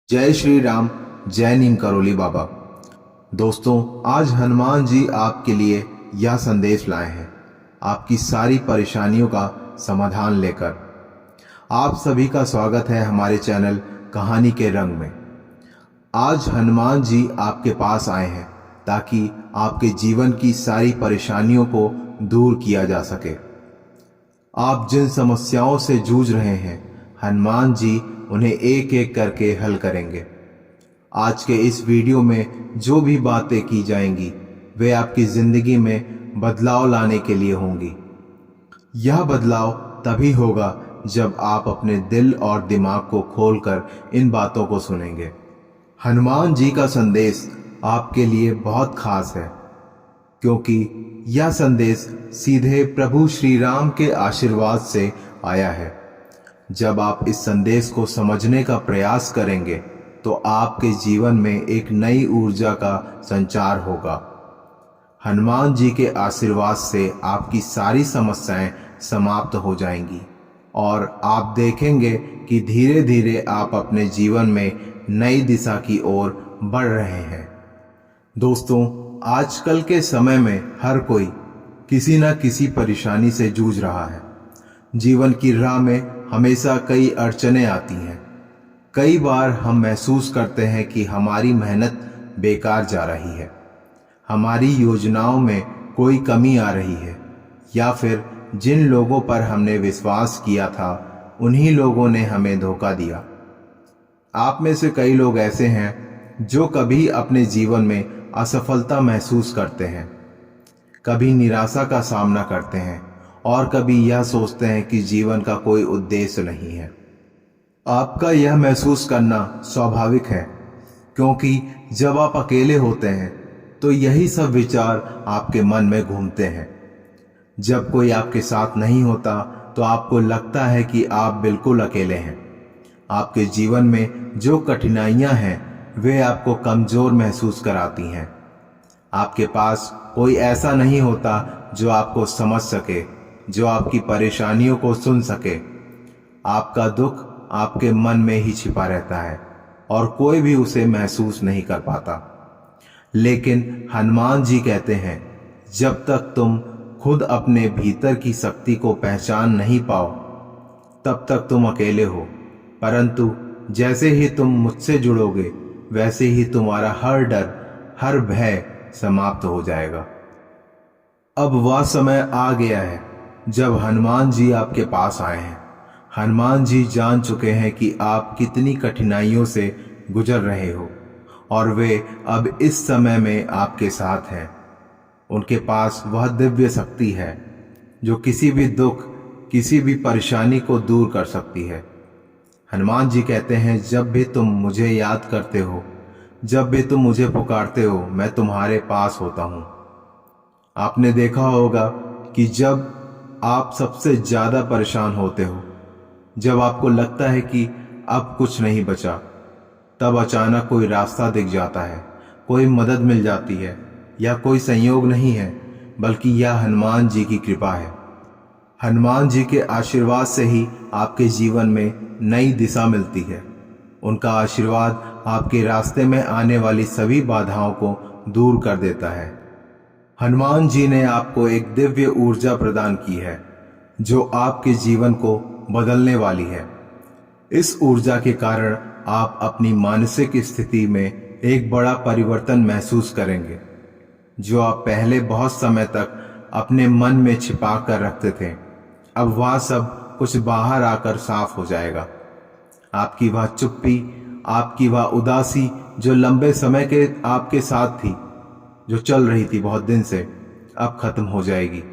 जय श्री राम, जय नीम करोली बाबा। दोस्तों, आज हनुमान जी आपके लिए यह संदेश लाए हैं, आपकी सारी परेशानियों का समाधान लेकर। आप सभी का स्वागत है हमारे चैनल कहानी के रंग में। आज हनुमान जी आपके पास आए हैं ताकि आपके जीवन की सारी परेशानियों को दूर किया जा सके। आप जिन समस्याओं से जूझ रहे हैं, हनुमान जी उन्हें एक एक करके हल करेंगे। आज के इस वीडियो में जो भी बातें की जाएंगी वे आपकी जिंदगी में बदलाव लाने के लिए होंगी। यह बदलाव तभी होगा जब आप अपने दिल और दिमाग को खोलकर इन बातों को सुनेंगे। हनुमान जी का संदेश आपके लिए बहुत खास है, क्योंकि यह संदेश सीधे प्रभु श्री राम के आशीर्वाद से आया है। जब आप इस संदेश को समझने का प्रयास करेंगे तो आपके जीवन में एक नई ऊर्जा का संचार होगा। हनुमान जी के आशीर्वाद से आपकी सारी समस्याएं समाप्त हो जाएंगी और आप देखेंगे कि धीरे धीरे आप अपने जीवन में नई दिशा की ओर बढ़ रहे हैं। दोस्तों, आजकल के समय में हर कोई किसी न किसी परेशानी से जूझ रहा है। जीवन की राह में हमेशा कई अड़चनें आती हैं। कई बार हम महसूस करते हैं कि हमारी मेहनत बेकार जा रही है, हमारी योजनाओं में कोई कमी आ रही है, या फिर जिन लोगों पर हमने विश्वास किया था उन्हीं लोगों ने हमें धोखा दिया। आप में से कई लोग ऐसे हैं जो कभी अपने जीवन में असफलता महसूस करते हैं, कभी निराशा का सामना करते हैं और कभी यह सोचते हैं कि जीवन का कोई उद्देश्य नहीं है। आपका यह महसूस करना स्वाभाविक है, क्योंकि जब आप अकेले होते हैं तो यही सब विचार आपके मन में घूमते हैं। जब कोई आपके साथ नहीं होता तो आपको लगता है कि आप बिल्कुल अकेले हैं। आपके जीवन में जो कठिनाइयां हैं वे आपको कमजोर महसूस कराती हैं। आपके पास कोई ऐसा नहीं होता जो आपको समझ सके, जो आपकी परेशानियों को सुन सके। आपका दुख आपके मन में ही छिपा रहता है और कोई भी उसे महसूस नहीं कर पाता। लेकिन हनुमान जी कहते हैं, जब तक तुम खुद अपने भीतर की शक्ति को पहचान नहीं पाओ तब तक तुम अकेले हो, परंतु जैसे ही तुम मुझसे जुड़ोगे वैसे ही तुम्हारा हर डर, हर भय समाप्त हो जाएगा। अब वह समय आ गया है जब हनुमान जी आपके पास आए हैं। हनुमान जी जान चुके हैं कि आप कितनी कठिनाइयों से गुजर रहे हो और वे अब इस समय में आपके साथ हैं। उनके पास वह दिव्य शक्ति है जो किसी भी दुख, किसी भी परेशानी को दूर कर सकती है। हनुमान जी कहते हैं, जब भी तुम मुझे याद करते हो, जब भी तुम मुझे पुकारते हो, मैं तुम्हारे पास होता हूं। आपने देखा होगा कि जब आप सबसे ज्यादा परेशान होते हो, जब आपको लगता है कि अब कुछ नहीं बचा, तब अचानक कोई रास्ता दिख जाता है, कोई मदद मिल जाती है, या कोई संयोग नहीं है बल्कि यह हनुमान जी की कृपा है। हनुमान जी के आशीर्वाद से ही आपके जीवन में नई दिशा मिलती है। उनका आशीर्वाद आपके रास्ते में आने वाली सभी बाधाओं को दूर कर देता है। हनुमान जी ने आपको एक दिव्य ऊर्जा प्रदान की है जो आपके जीवन को बदलने वाली है। इस ऊर्जा के कारण आप अपनी मानसिक स्थिति में एक बड़ा परिवर्तन महसूस करेंगे। जो आप पहले बहुत समय तक अपने मन में छिपा कर रखते थे, अब वह सब कुछ बाहर आकर साफ हो जाएगा। आपकी वह चुप्पी, आपकी वह उदासी जो लंबे समय के आपके साथ थी, जो चल रही थी बहुत दिन से, अब खत्म हो जाएगी।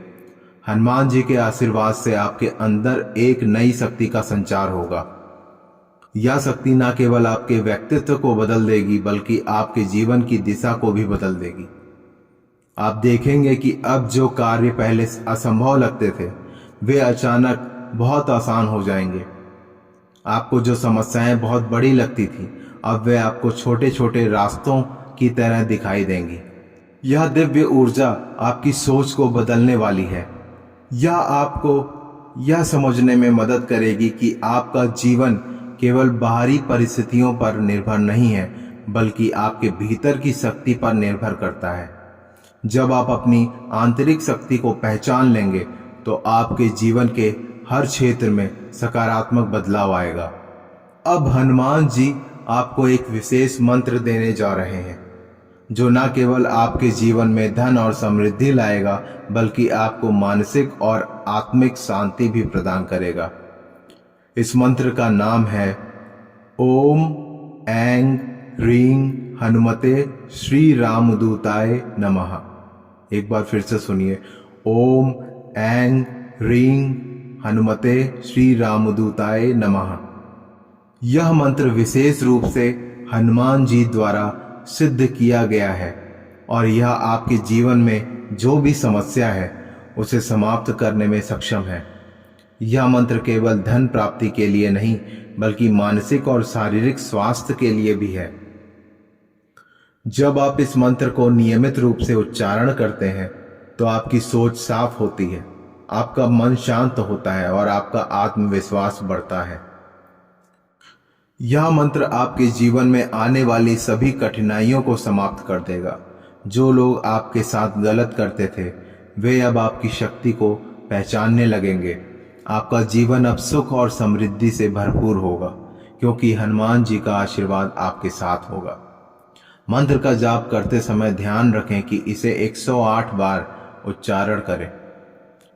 हनुमान जी के आशीर्वाद से आपके अंदर एक नई शक्ति का संचार होगा। यह शक्ति न केवल आपके व्यक्तित्व को बदल देगी बल्कि आपके जीवन की दिशा को भी बदल देगी। आप देखेंगे कि अब जो कार्य पहले असंभव लगते थे वे अचानक बहुत आसान हो जाएंगे। आपको जो समस्याएं बहुत बड़ी लगती थी अब वे आपको छोटे छोटे रास्तों की तरह दिखाई देंगी। यह दिव्य ऊर्जा आपकी सोच को बदलने वाली है। यह आपको यह समझने में मदद करेगी कि आपका जीवन केवल बाहरी परिस्थितियों पर निर्भर नहीं है, बल्कि आपके भीतर की शक्ति पर निर्भर करता है। जब आप अपनी आंतरिक शक्ति को पहचान लेंगे तो आपके जीवन के हर क्षेत्र में सकारात्मक बदलाव आएगा। अब हनुमान जी आपको एक विशेष मंत्र देने जा रहे हैं जो न केवल आपके जीवन में धन और समृद्धि लाएगा, बल्कि आपको मानसिक और आत्मिक शांति भी प्रदान करेगा। इस मंत्र का नाम है ओम ऐं ह्रीं हनुमते श्री रामदूताय नमः। एक बार फिर से सुनिए, ओम ऐं ह्रीं हनुमते श्री रामदूताय नमः। यह मंत्र विशेष रूप से हनुमान जी द्वारा सिद्ध किया गया है और यह आपके जीवन में जो भी समस्या है उसे समाप्त करने में सक्षम है। यह मंत्र केवल धन प्राप्ति के लिए नहीं, बल्कि मानसिक और शारीरिक स्वास्थ्य के लिए भी है। जब आप इस मंत्र को नियमित रूप से उच्चारण करते हैं तो आपकी सोच साफ होती है, आपका मन शांत होता है और आपका आत्मविश्वास बढ़ता है। यह मंत्र आपके जीवन में आने वाली सभी कठिनाइयों को समाप्त कर देगा। जो लोग आपके साथ गलत करते थे वे अब आपकी शक्ति को पहचानने लगेंगे। आपका जीवन अब सुख और समृद्धि से भरपूर होगा, क्योंकि हनुमान जी का आशीर्वाद आपके साथ होगा। मंत्र का जाप करते समय ध्यान रखें कि इसे 108 बार उच्चारण करें।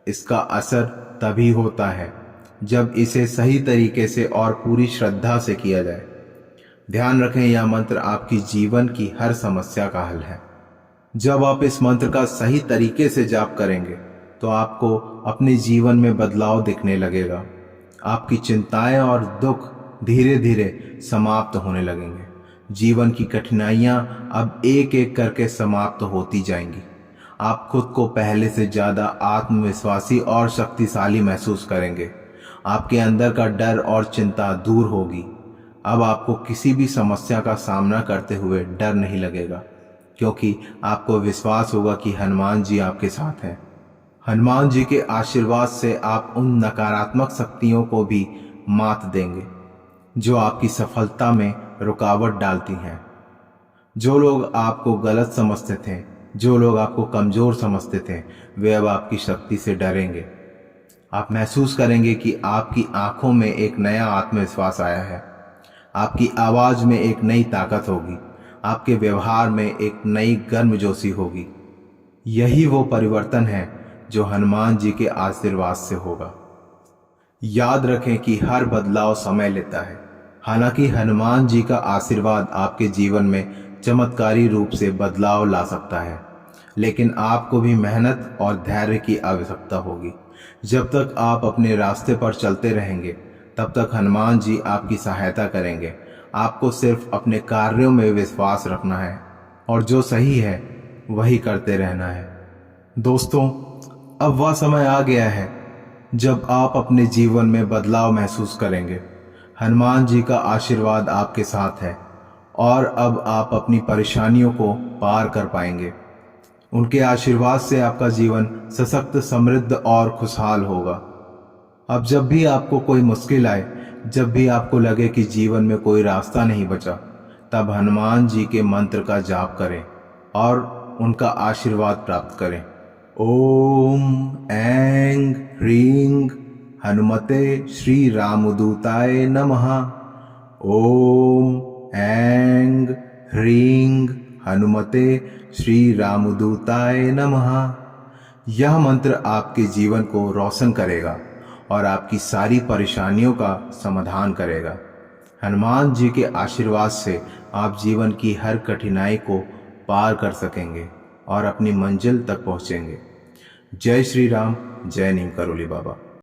इसका असर तभी होता है जब इसे सही तरीके से और पूरी श्रद्धा से किया जाए। ध्यान रखें, यह मंत्र आपकी जीवन की हर समस्या का हल है। जब आप इस मंत्र का सही तरीके से जाप करेंगे तो आपको अपने जीवन में बदलाव दिखने लगेगा। आपकी चिंताएं और दुख धीरे धीरे समाप्त होने लगेंगे। जीवन की कठिनाइयां अब एक एक करके समाप्त होती जाएंगी। आप खुद को पहले से ज्यादा आत्मविश्वासी और शक्तिशाली महसूस करेंगे। आपके अंदर का डर और चिंता दूर होगी। अब आपको किसी भी समस्या का सामना करते हुए डर नहीं लगेगा, क्योंकि आपको विश्वास होगा कि हनुमान जी आपके साथ हैं। हनुमान जी के आशीर्वाद से आप उन नकारात्मक शक्तियों को भी मात देंगे जो आपकी सफलता में रुकावट डालती हैं। जो लोग आपको गलत समझते थे, जो लोग आपको कमजोर समझते थे, वे अब आपकी शक्ति से डरेंगे। आप महसूस करेंगे कि आपकी आंखों में एक नया आत्मविश्वास आया है। आपकी आवाज में एक नई ताकत होगी। आपके व्यवहार में एक नई गर्मजोशी होगी। यही वो परिवर्तन है जो हनुमान जी के आशीर्वाद से होगा। याद रखें कि हर बदलाव समय लेता है। हालांकि हनुमान जी का आशीर्वाद आपके जीवन में चमत्कारी रूप से बदलाव ला सकता है, लेकिन आपको भी मेहनत और धैर्य की आवश्यकता होगी। जब तक आप अपने रास्ते पर चलते रहेंगे, तब तक हनुमान जी आपकी सहायता करेंगे। आपको सिर्फ अपने कार्यों में विश्वास रखना है और जो सही है वही करते रहना है। दोस्तों, अब वह समय आ गया है जब आप अपने जीवन में बदलाव महसूस करेंगे। हनुमान जी का आशीर्वाद आपके साथ है और अब आप अपनी परेशानियों को पार कर पाएंगे। उनके आशीर्वाद से आपका जीवन सशक्त, समृद्ध और खुशहाल होगा। अब जब भी आपको कोई मुश्किल आए, जब भी आपको लगे कि जीवन में कोई रास्ता नहीं बचा, तब हनुमान जी के मंत्र का जाप करें और उनका आशीर्वाद प्राप्त करें। ओम ऐं ह्रीं हनुमते श्री रामदूताय नमः। ओम ऐं ह्रीं हनुमते श्री रामदूताय नमः। यह मंत्र आपके जीवन को रोशन करेगा और आपकी सारी परेशानियों का समाधान करेगा। हनुमान जी के आशीर्वाद से आप जीवन की हर कठिनाई को पार कर सकेंगे और अपनी मंजिल तक पहुंचेंगे। जय श्री राम, जय नीम करोली बाबा।